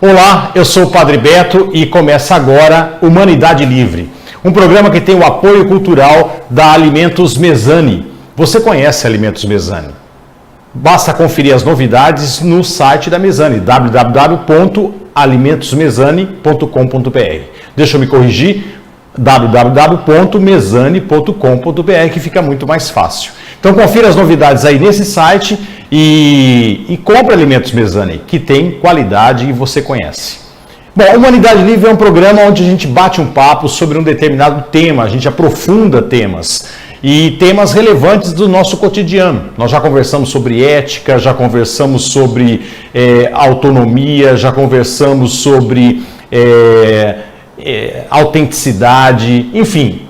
Olá, eu sou o Padre Beto e começa agora Humanidade Livre, um programa que tem o apoio cultural da Alimentos Mezzani. Você conhece Alimentos Mezzani? Basta conferir as novidades no site da Mezzani, www.alimentosmezzani.com.br. Deixa eu me corrigir, www.mezzani.com.br, que fica muito mais fácil. Então confira as novidades aí nesse site e compre Alimentos Mezzani, que tem qualidade e você conhece. Bom, Humanidade Livre é um programa onde a gente bate um papo sobre um determinado tema, a gente aprofunda temas e temas relevantes do nosso cotidiano. Nós já conversamos sobre ética, já conversamos sobre autonomia, já conversamos sobre autenticidade, enfim.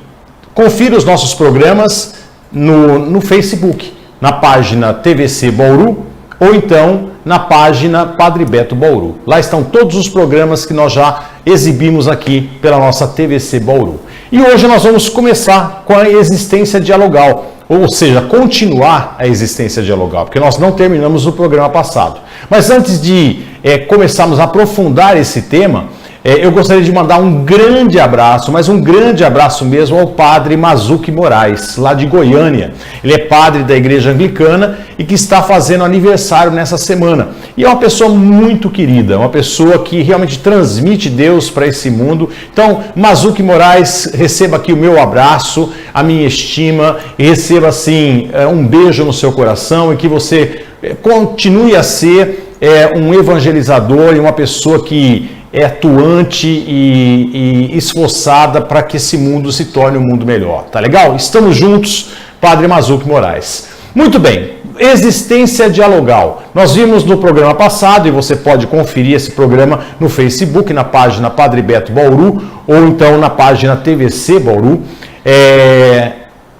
Confira os nossos programas no Facebook, na página TVC Bauru ou então na página Padre Beto Bauru. Lá estão todos os programas que nós já exibimos aqui pela nossa TVC Bauru. E hoje nós vamos começar com a existência dialogal, ou seja, continuar a existência dialogal, porque nós não terminamos o programa passado. Mas antes de começarmos a aprofundar esse tema, eu gostaria de mandar um grande abraço, mas um grande abraço mesmo ao Padre Mazuki Moraes, lá de Goiânia. Ele é padre da Igreja Anglicana e que está fazendo aniversário nessa semana. E é uma pessoa muito querida, uma pessoa que realmente transmite Deus para esse mundo. Então, Mazuki Moraes, receba aqui o meu abraço, a minha estima, e receba assim um beijo no seu coração e que você continue a ser um evangelizador e uma pessoa que é atuante e esforçada para que esse mundo se torne um mundo melhor. Tá legal? Estamos juntos, Padre Mazuki Moraes. Muito bem, existência dialogal. Nós vimos no programa passado, e você pode conferir esse programa no Facebook, na página Padre Beto Bauru, ou então na página TVC Bauru.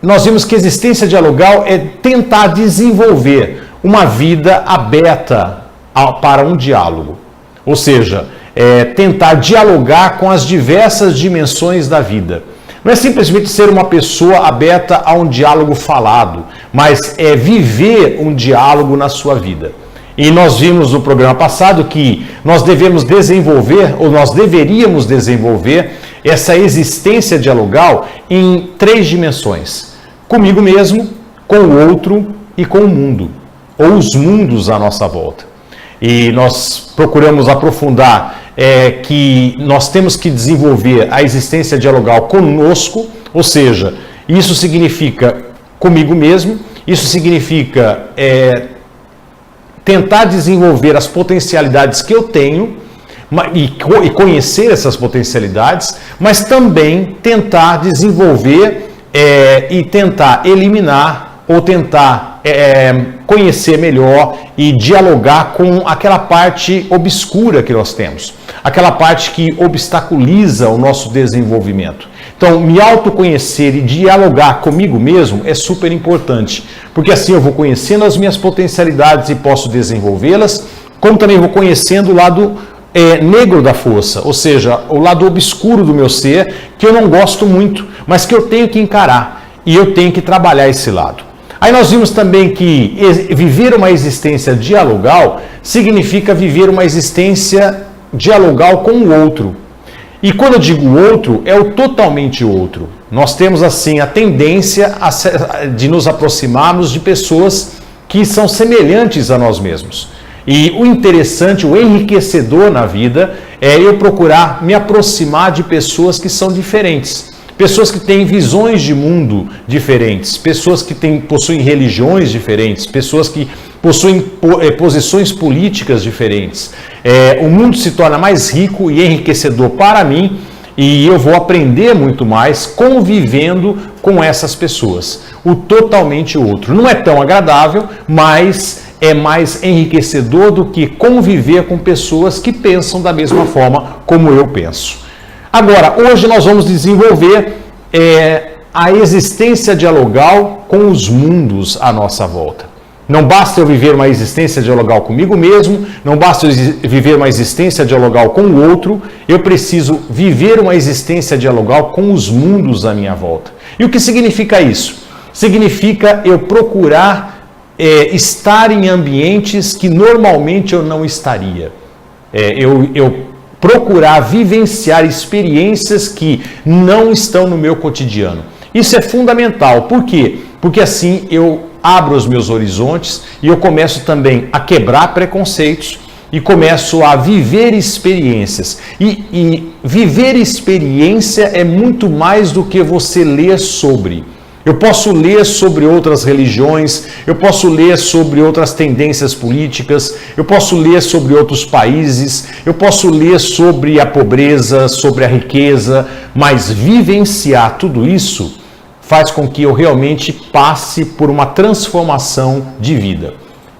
Nós vimos que existência dialogal é tentar desenvolver uma vida aberta para um diálogo. Ou seja, tentar dialogar com as diversas dimensões da vida. Não é simplesmente ser uma pessoa aberta a um diálogo falado, mas é viver um diálogo na sua vida. E nós vimos no programa passado que nós devemos desenvolver, ou nós deveríamos desenvolver, essa existência dialogal em 3 dimensões. Comigo mesmo, com o outro e com o mundo, ou os mundos à nossa volta. E nós procuramos aprofundar que nós temos que desenvolver a existência dialogal conosco, ou seja, isso significa comigo mesmo, isso significa tentar desenvolver as potencialidades que eu tenho e conhecer essas potencialidades, mas também tentar desenvolver e tentar eliminar ou tentar conhecer melhor e dialogar com aquela parte obscura que nós temos, aquela parte que obstaculiza o nosso desenvolvimento. Então, me autoconhecer e dialogar comigo mesmo é super importante, porque assim eu vou conhecendo as minhas potencialidades e posso desenvolvê-las, como também vou conhecendo o lado negro da força, ou seja, o lado obscuro do meu ser, que eu não gosto muito, mas que eu tenho que encarar e eu tenho que trabalhar esse lado. Aí nós vimos também que viver uma existência dialogal significa viver uma existência dialogal com o outro. E quando eu digo outro, é o totalmente outro. Nós temos assim a tendência de nos aproximarmos de pessoas que são semelhantes a nós mesmos. E o interessante, o enriquecedor na vida é eu procurar me aproximar de pessoas que são diferentes. Pessoas que têm visões de mundo diferentes, pessoas que possuem religiões diferentes, pessoas que possuem posições políticas diferentes. O mundo se torna mais rico e enriquecedor para mim e eu vou aprender muito mais convivendo com essas pessoas. O totalmente outro. Não é tão agradável, mas é mais enriquecedor do que conviver com pessoas que pensam da mesma forma como eu penso. Agora, hoje nós vamos desenvolver a existência dialogal com os mundos à nossa volta. Não basta eu viver uma existência dialogal comigo mesmo, não basta eu viver uma existência dialogal com o outro, eu preciso viver uma existência dialogal com os mundos à minha volta. E o que significa isso? Significa eu procurar estar em ambientes que normalmente eu não estaria. eu procurar vivenciar experiências que não estão no meu cotidiano. Isso é fundamental. Por quê? Porque assim eu abro os meus horizontes e eu começo também a quebrar preconceitos e começo a viver experiências. E viver experiência é muito mais do que você ler sobre. Eu posso ler sobre outras religiões, eu posso ler sobre outras tendências políticas, eu posso ler sobre outros países, eu posso ler sobre a pobreza, sobre a riqueza, mas vivenciar tudo isso faz com que eu realmente passe por uma transformação de vida.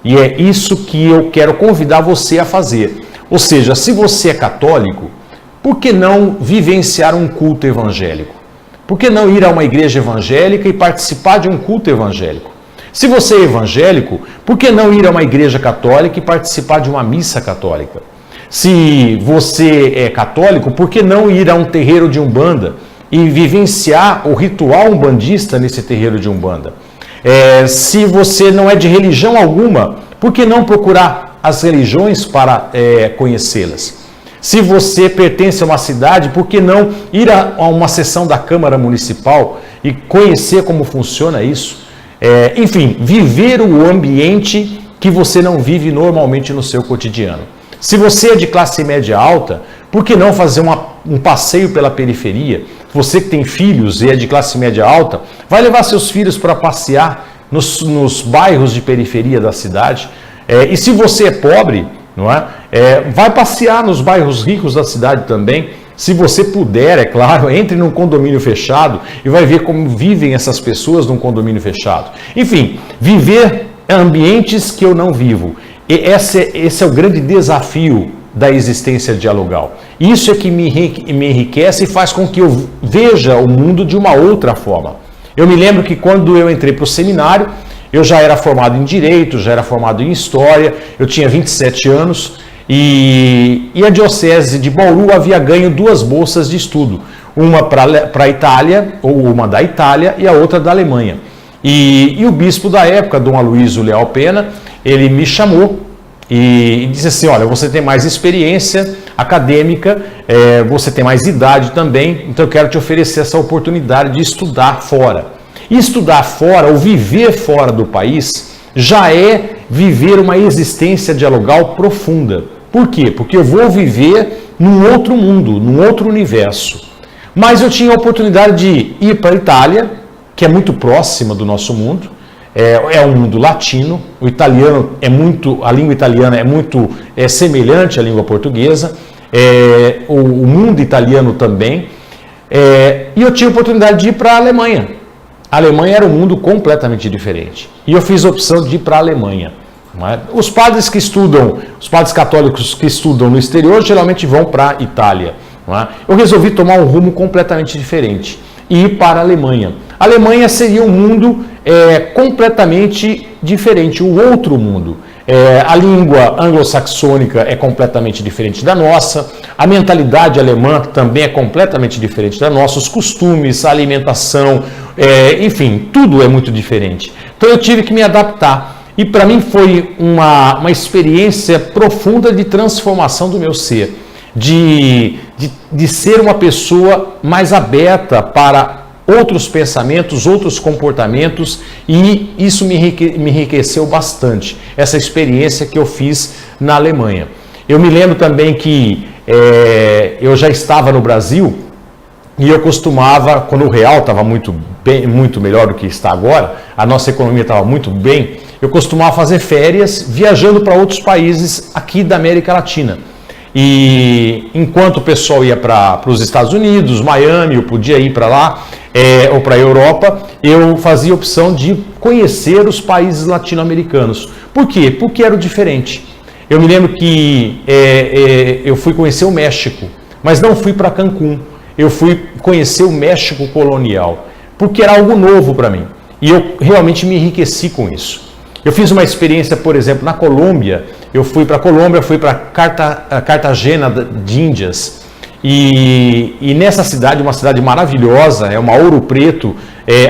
E é isso que eu quero convidar você a fazer. Ou seja, se você é católico, por que não vivenciar um culto evangélico? Por que não ir a uma igreja evangélica e participar de um culto evangélico? Se você é evangélico, por que não ir a uma igreja católica e participar de uma missa católica? Se você é católico, por que não ir a um terreiro de Umbanda e vivenciar o ritual umbandista nesse terreiro de Umbanda? Se você não é de religião alguma, por que não procurar as religiões para conhecê-las? Se você pertence a uma cidade, por que não ir a uma sessão da Câmara Municipal e conhecer como funciona isso? Enfim, viver o ambiente que você não vive normalmente no seu cotidiano. Se você é de classe média alta, por que não fazer um passeio pela periferia? Você que tem filhos e é de classe média alta, vai levar seus filhos para passear nos bairros de periferia da cidade. E se você é pobre, não é? Vai passear nos bairros ricos da cidade também. Se você puder, é claro, entre num condomínio fechado e vai ver como vivem essas pessoas num condomínio fechado. Enfim, viver ambientes que eu não vivo. E esse é o grande desafio da existência dialogal. Isso é que me enriquece e faz com que eu veja o mundo de uma outra forma. Eu me lembro que quando eu entrei para o seminário, eu já era formado em Direito, já era formado em História, eu tinha 27 anos e a Diocese de Bauru havia ganho 2 bolsas de estudo, uma para a Itália, ou uma da Itália e a outra da Alemanha. E o bispo da época, Dom Aloysio Leal Pena, ele me chamou e disse assim: olha, você tem mais experiência acadêmica, você tem mais idade também, então eu quero te oferecer essa oportunidade de estudar fora. E estudar fora, ou viver fora do país, já é viver uma existência dialogal profunda. Por quê? Porque eu vou viver num outro mundo, num outro universo. Mas eu tinha a oportunidade de ir para a Itália, que é muito próxima do nosso mundo, é um mundo latino, o italiano a língua italiana é muito semelhante à língua portuguesa, o mundo italiano também, e eu tinha a oportunidade de ir para a Alemanha. A Alemanha era um mundo completamente diferente. E eu fiz a opção de ir para a Alemanha. Os padres católicos que estudam no exterior, geralmente vão para a Itália. Eu resolvi tomar um rumo completamente diferente e ir para a Alemanha. A Alemanha seria um mundo completamente diferente, o outro mundo. A língua anglo-saxônica é completamente diferente da nossa, a mentalidade alemã também é completamente diferente da nossa, os costumes, a alimentação, enfim, tudo é muito diferente. Então eu tive que me adaptar e para mim foi uma experiência profunda de transformação do meu ser, de ser uma pessoa mais aberta para outros pensamentos, outros comportamentos, e isso me enriqueceu bastante, essa experiência que eu fiz na Alemanha. Eu me lembro também que eu já estava no Brasil e eu costumava, quando o real estava muito melhor do que está agora, a nossa economia estava muito bem, eu costumava fazer férias viajando para outros países aqui da América Latina. E enquanto o pessoal ia para os Estados Unidos, Miami, eu podia ir para lá, ou para a Europa, eu fazia a opção de conhecer os países latino-americanos. Por quê? Porque era o diferente. Eu me lembro que eu fui conhecer o México, mas não fui para Cancún. Eu fui conhecer o México colonial, porque era algo novo para mim. E eu realmente me enriqueci com isso. Eu fiz uma experiência, por exemplo, na Colômbia. Eu fui para a Colômbia, fui para Cartagena de Índias. E nessa cidade, uma cidade maravilhosa, é uma Ouro Preto,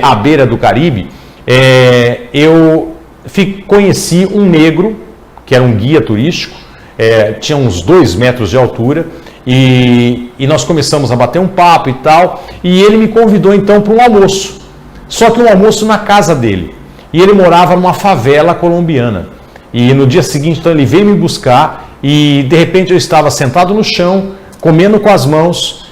à beira do Caribe, eu conheci um negro, que era um guia turístico, tinha uns 2 metros de altura, e nós começamos a bater um papo e tal, e ele me convidou então para um almoço, só que um almoço na casa dele, e ele morava numa favela colombiana, e no dia seguinte então ele veio me buscar, e de repente eu estava sentado no chão, comendo com as mãos,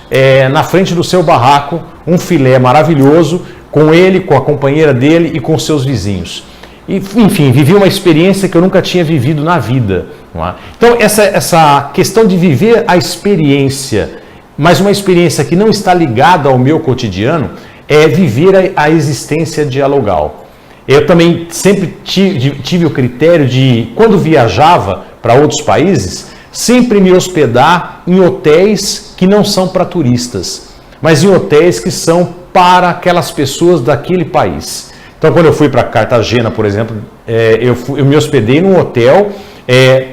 na frente do seu barraco, um filé maravilhoso, com ele, com a companheira dele e com seus vizinhos. E, enfim, vivi uma experiência que eu nunca tinha vivido na vida. Não é? Então, essa questão de viver a experiência, mas uma experiência que não está ligada ao meu cotidiano, é viver a existência dialogal. Eu também sempre tive o critério de, quando viajava para outros países, sempre me hospedar em hotéis que não são para turistas, mas em hotéis que são para aquelas pessoas daquele país. Então, quando eu fui para Cartagena, por exemplo, eu me hospedei num hotel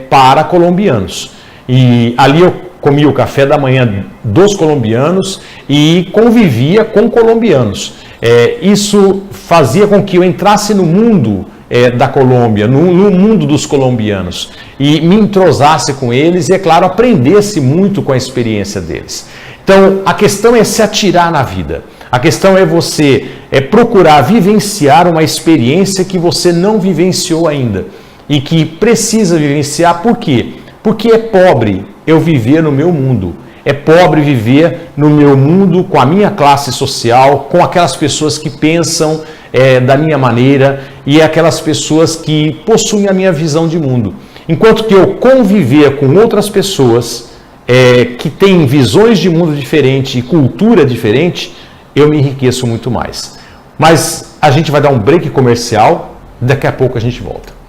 para colombianos. E ali eu comia o café da manhã dos colombianos e convivia com colombianos. Isso fazia com que eu entrasse no mundo da Colômbia, no mundo dos colombianos, e me entrosasse com eles e, é claro, aprendesse muito com a experiência deles. Então, a questão é se atirar na vida. A questão é você procurar vivenciar uma experiência que você não vivenciou ainda e que precisa vivenciar. Por quê? Porque é pobre eu viver no meu mundo. É pobre viver no meu mundo com a minha classe social, com aquelas pessoas que pensam da minha maneira e aquelas pessoas que possuem a minha visão de mundo. Enquanto que eu conviver com outras pessoas que têm visões de mundo diferente e cultura diferente, eu me enriqueço muito mais. Mas a gente vai dar um break comercial, daqui a pouco a gente volta.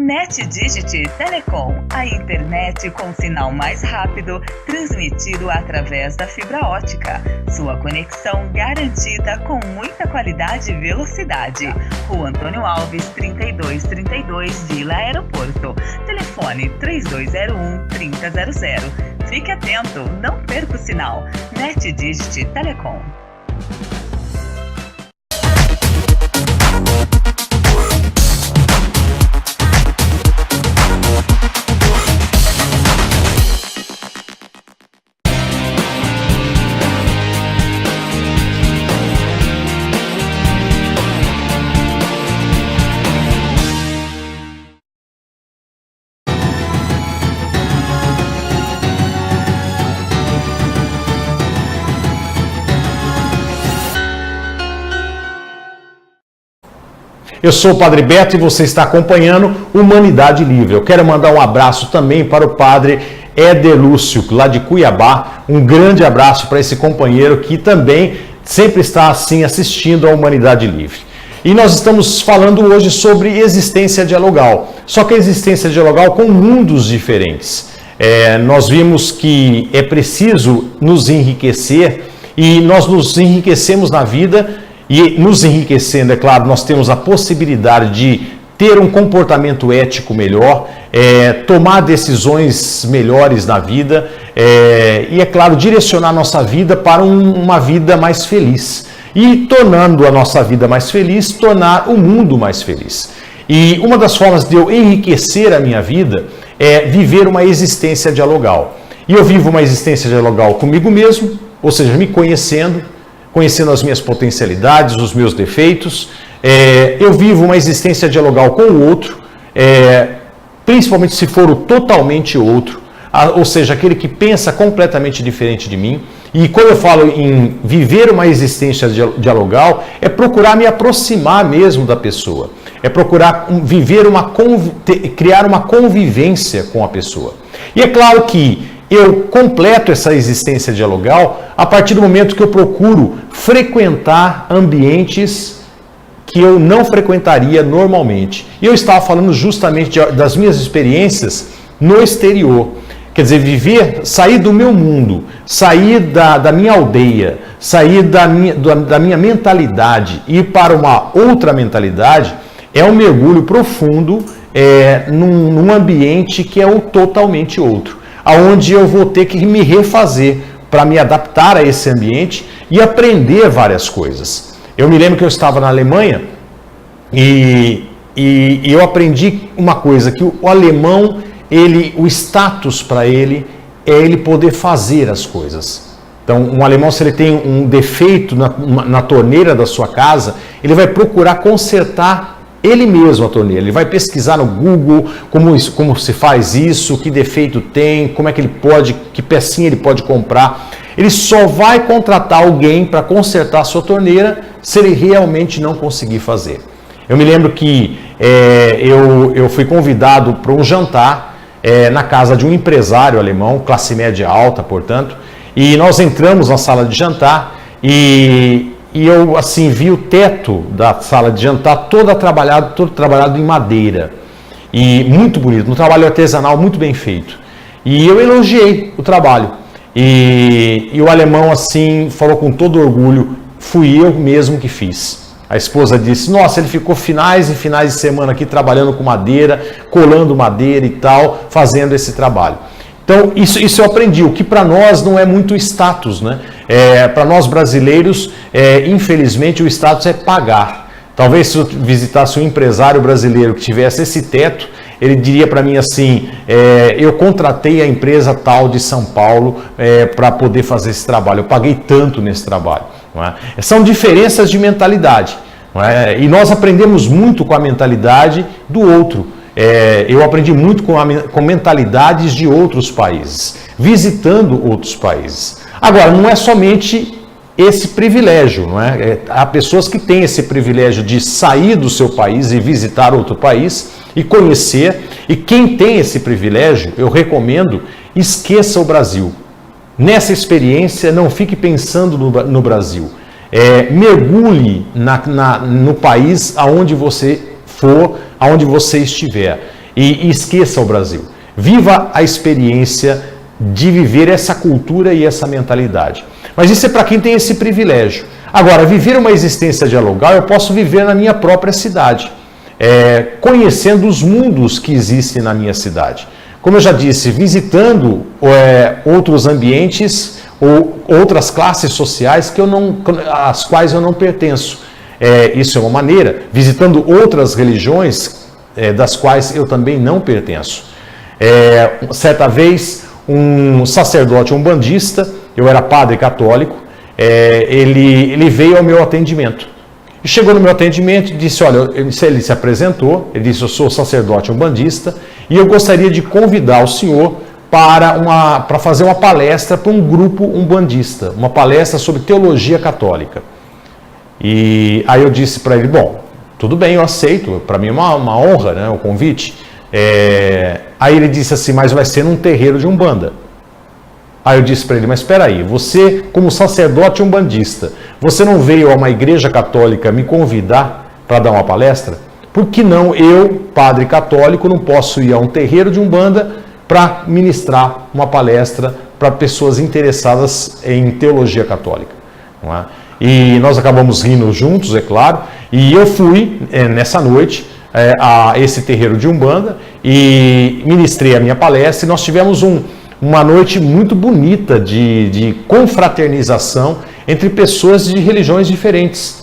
NetDigit Telecom, a internet com sinal mais rápido, transmitido através da fibra ótica. Sua conexão garantida com muita qualidade e velocidade. Rua Antônio Alves, 3232, Vila Aeroporto. Telefone 3201-3000. Fique atento, não perca o sinal. NetDigit Telecom. Eu sou o Padre Beto e você está acompanhando Humanidade Livre. Eu quero mandar um abraço também para o Padre Éder Lúcio, lá de Cuiabá. Um grande abraço para esse companheiro que também sempre está assim assistindo a Humanidade Livre. E nós estamos falando hoje sobre existência dialogal, só que a existência dialogal com mundos diferentes. Nós vimos que é preciso nos enriquecer e nós nos enriquecemos na vida. E nos enriquecendo, é claro, nós temos a possibilidade de ter um comportamento ético melhor, tomar decisões melhores na vida e, é claro, direcionar a nossa vida para uma vida mais feliz. E, tornando a nossa vida mais feliz, tornar o mundo mais feliz. E uma das formas de eu enriquecer a minha vida é viver uma existência dialogal. E eu vivo uma existência dialogal comigo mesmo, ou seja, me conhecendo as minhas potencialidades, os meus defeitos. Eu vivo uma existência dialogal com o outro, principalmente se for o totalmente outro, ou seja, aquele que pensa completamente diferente de mim. E quando eu falo em viver uma existência dialogal, é procurar me aproximar mesmo da pessoa, é procurar criar uma convivência com a pessoa. E é claro que eu completo essa existência dialogal a partir do momento que eu procuro frequentar ambientes que eu não frequentaria normalmente. E eu estava falando justamente das minhas experiências no exterior. Quer dizer, sair do meu mundo, sair da minha aldeia, sair da minha mentalidade e ir para uma outra mentalidade é um mergulho profundo num ambiente que é totalmente outro, aonde eu vou ter que me refazer para me adaptar a esse ambiente e aprender várias coisas. Eu me lembro que eu estava na Alemanha e eu aprendi uma coisa, que o alemão, o status para ele é ele poder fazer as coisas. Então, um alemão, se ele tem um defeito na torneira da sua casa, ele vai procurar consertar ele mesmo a torneira. Ele vai pesquisar no Google como se faz isso, que defeito tem, como é que ele pode, que pecinha ele pode comprar. Ele só vai contratar alguém para consertar a sua torneira se ele realmente não conseguir fazer. Eu me lembro que eu fui convidado para um jantar na casa de um empresário alemão, classe média alta, portanto, e nós entramos na sala de jantar e eu assim vi o teto da sala de jantar todo trabalhado em madeira, e muito bonito, um trabalho artesanal muito bem feito. E eu elogiei o trabalho e o alemão assim falou com todo orgulho: fui eu mesmo que fiz. A esposa disse: nossa, ele ficou finais e finais de semana aqui trabalhando com madeira, colando madeira e tal, fazendo esse trabalho. Então, isso eu aprendi, o que para nós não é muito status, né? Para nós brasileiros, infelizmente, o status é pagar. Talvez se eu visitasse um empresário brasileiro que tivesse esse teto, ele diria para mim assim: eu contratei a empresa tal de São Paulo para poder fazer esse trabalho, eu paguei tanto nesse trabalho. Não é? São diferenças de mentalidade, não é? E nós aprendemos muito com a mentalidade do outro. Eu aprendi muito com mentalidades de outros países, visitando outros países. Agora, não é somente esse privilégio, não é? Há pessoas que têm esse privilégio de sair do seu país e visitar outro país e conhecer. E quem tem esse privilégio, eu recomendo, esqueça o Brasil. Nessa experiência, não fique pensando no Brasil. Mergulhe no país aonde você for, aonde você estiver, e esqueça o Brasil. Viva a experiência de viver essa cultura e essa mentalidade. Mas isso é para quem tem esse privilégio. Agora, viver uma existência dialogal, eu posso viver na minha própria cidade, conhecendo os mundos que existem na minha cidade. Como eu já disse, visitando outros ambientes ou outras classes sociais às quais eu não pertenço. Isso é uma maneira. Visitando outras religiões das quais eu também não pertenço. Certa vez, um sacerdote umbandista, eu era padre católico, ele veio ao meu atendimento. E chegou no meu atendimento e disse: olha, ele se apresentou, ele disse: eu sou sacerdote umbandista e eu gostaria de convidar o senhor para fazer uma palestra para um grupo umbandista, uma palestra sobre teologia católica. E aí eu disse para ele: bom, tudo bem, eu aceito, para mim é uma honra, né, o convite. Aí ele disse assim: mas vai ser num terreiro de Umbanda. Aí eu disse para ele: mas espera aí, você como sacerdote umbandista, você não veio a uma igreja católica me convidar para dar uma palestra? Por que não eu, padre católico, não posso ir a um terreiro de Umbanda para ministrar uma palestra para pessoas interessadas em teologia católica? Não é? E nós acabamos rindo juntos, é claro, e eu fui nessa noite a esse terreiro de Umbanda e ministrei a minha palestra, e nós tivemos uma noite muito bonita de confraternização entre pessoas de religiões diferentes,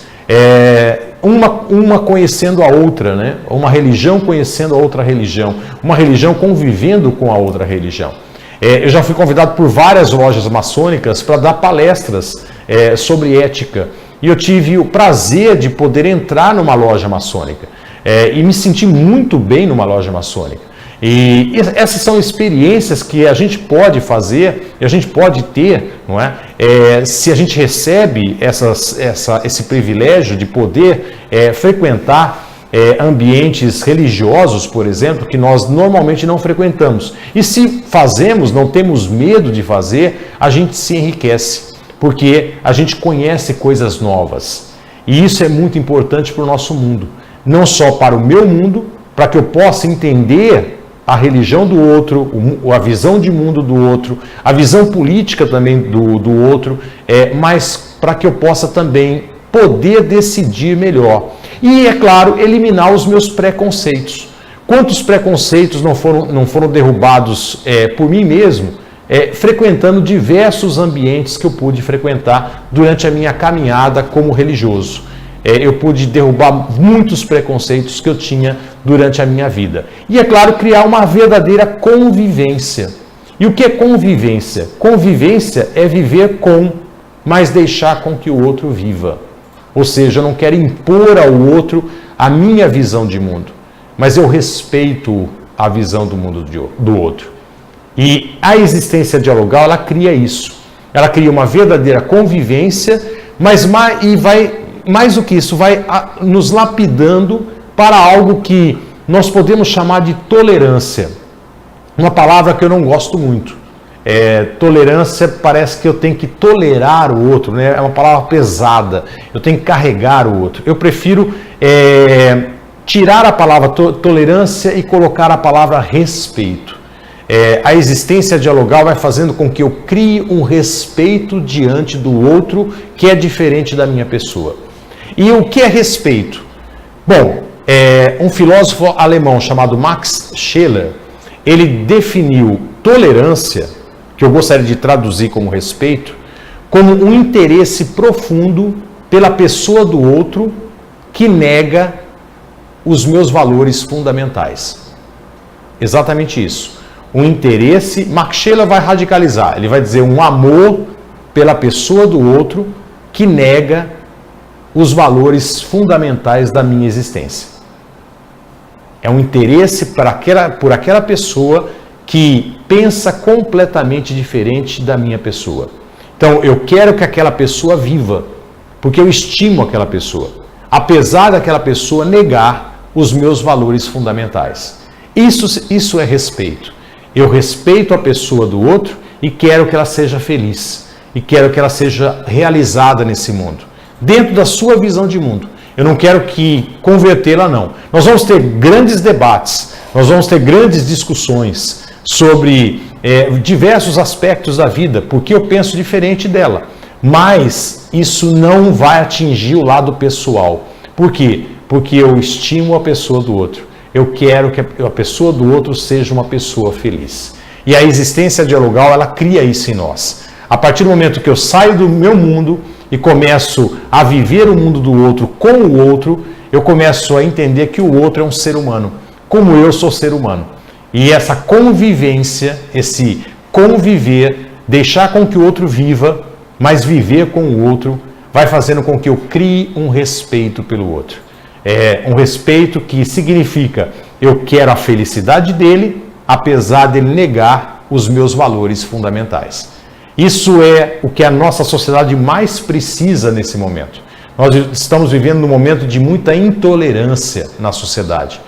uma conhecendo a outra, né? Uma religião conhecendo a outra religião, uma religião convivendo com a outra religião. Eu já fui convidado por várias lojas maçônicas para dar palestras sobre ética, e eu tive o prazer de poder entrar numa loja maçônica e me senti muito bem numa loja maçônica. E essas são experiências que a gente pode fazer e a gente pode ter, não é? Se a gente recebe esse privilégio de poder frequentar ambientes religiosos, por exemplo, que nós normalmente não frequentamos. E se fazemos, não temos medo de fazer, a gente se enriquece, porque a gente conhece coisas novas. E isso é muito importante para o nosso mundo, não só para o meu mundo, para que eu possa entender a religião do outro, a visão de mundo do outro, a visão política também do outro, mas para que eu possa também poder decidir melhor. E, é claro, eliminar os meus preconceitos. Quantos preconceitos não foram derrubados por mim mesmo, frequentando diversos ambientes que eu pude frequentar durante a minha caminhada como religioso. Eu pude derrubar muitos preconceitos que eu tinha durante a minha vida. E, é claro, criar uma verdadeira convivência. E o que é convivência? Convivência é viver com, mas deixar com que o outro viva. Ou seja, eu não quero impor ao outro a minha visão de mundo, mas eu respeito a visão do mundo do outro. E a existência dialogal, ela cria isso. Ela cria uma verdadeira convivência, mas mais do que isso, vai nos lapidando para algo que nós podemos chamar de tolerância. Uma palavra que eu não gosto muito. Tolerância parece que eu tenho que tolerar o outro, né? É uma palavra pesada. Eu tenho que carregar o outro. Eu prefiro tirar a palavra tolerância e colocar a palavra respeito. A existência dialogal vai fazendo com que eu crie um respeito diante do outro que é diferente da minha pessoa. E o que é respeito? Bom, um filósofo alemão chamado Max Scheler, ele definiu tolerância, que eu gostaria de traduzir como respeito, como um interesse profundo pela pessoa do outro que nega os meus valores fundamentais. Exatamente isso. Um interesse, Max Scheler vai radicalizar, ele vai dizer um amor pela pessoa do outro que nega os valores fundamentais da minha existência. É um interesse por aquela pessoa que pensa completamente diferente da minha pessoa. Então, eu quero que aquela pessoa viva, porque eu estimo aquela pessoa, apesar daquela pessoa negar os meus valores fundamentais. Isso é respeito. Eu respeito a pessoa do outro e quero que ela seja feliz, e quero que ela seja realizada nesse mundo, dentro da sua visão de mundo. Eu não quero convertê-la, não. Nós vamos ter grandes debates, nós vamos ter grandes discussões sobre diversos aspectos da vida, porque eu penso diferente dela. Mas isso não vai atingir o lado pessoal. Por quê? Porque eu estimo a pessoa do outro. Eu quero que a pessoa do outro seja uma pessoa feliz. E a existência dialogal, ela cria isso em nós. A partir do momento que eu saio do meu mundo e começo a viver o mundo do outro com o outro, eu começo a entender que o outro é um ser humano, como eu sou ser humano. E essa convivência, esse conviver, deixar com que o outro viva, mas viver com o outro, vai fazendo com que eu crie um respeito pelo outro. Um respeito que significa eu quero a felicidade dele, apesar dele negar os meus valores fundamentais. Isso é o que a nossa sociedade mais precisa nesse momento. Nós estamos vivendo num momento de muita intolerância na sociedade.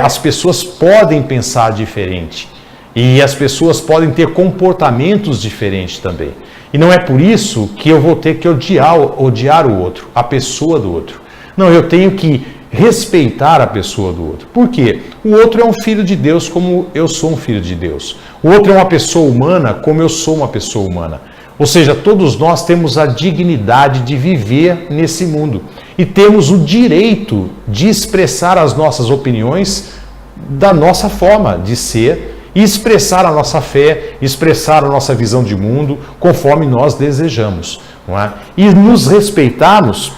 As pessoas podem pensar diferente e as pessoas podem ter comportamentos diferentes também. E não é por isso que eu vou ter que odiar o outro, a pessoa do outro. Não, eu tenho que respeitar a pessoa do outro. Por quê? O outro é um filho de Deus como eu sou um filho de Deus. O outro é uma pessoa humana como eu sou uma pessoa humana. Ou seja, todos nós temos a dignidade de viver nesse mundo. E temos o direito de expressar as nossas opiniões da nossa forma de ser e expressar a nossa fé, expressar a nossa visão de mundo conforme nós desejamos. Não é? E nos respeitarmos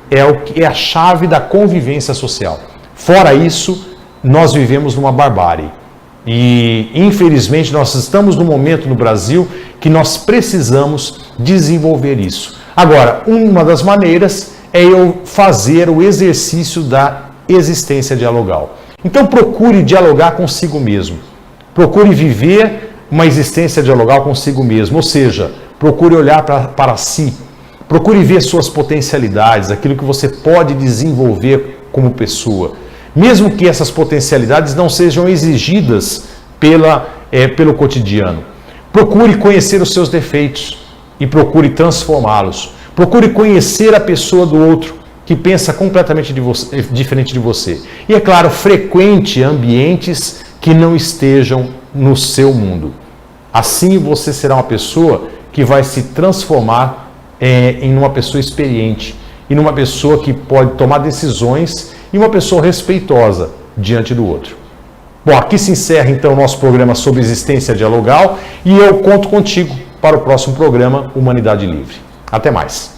é a chave da convivência social. Fora isso, nós vivemos numa barbárie. E, infelizmente, nós estamos num momento no Brasil que nós precisamos desenvolver isso. Agora, uma das maneiras é eu fazer o exercício da existência dialogal. Então, procure dialogar consigo mesmo. Procure viver uma existência dialogal consigo mesmo. Ou seja, procure olhar para si. Procure ver suas potencialidades, aquilo que você pode desenvolver como pessoa. Mesmo que essas potencialidades não sejam exigidas pelo cotidiano. Procure conhecer os seus defeitos e procure transformá-los. Procure conhecer a pessoa do outro que pensa completamente diferente de você. E é claro, frequente ambientes que não estejam no seu mundo. Assim você será uma pessoa que vai se transformar em uma pessoa experiente, e numa pessoa que pode tomar decisões e uma pessoa respeitosa diante do outro. Bom, aqui se encerra então o nosso programa sobre existência dialogal e eu conto contigo para o próximo programa Humanidade Livre. Até mais.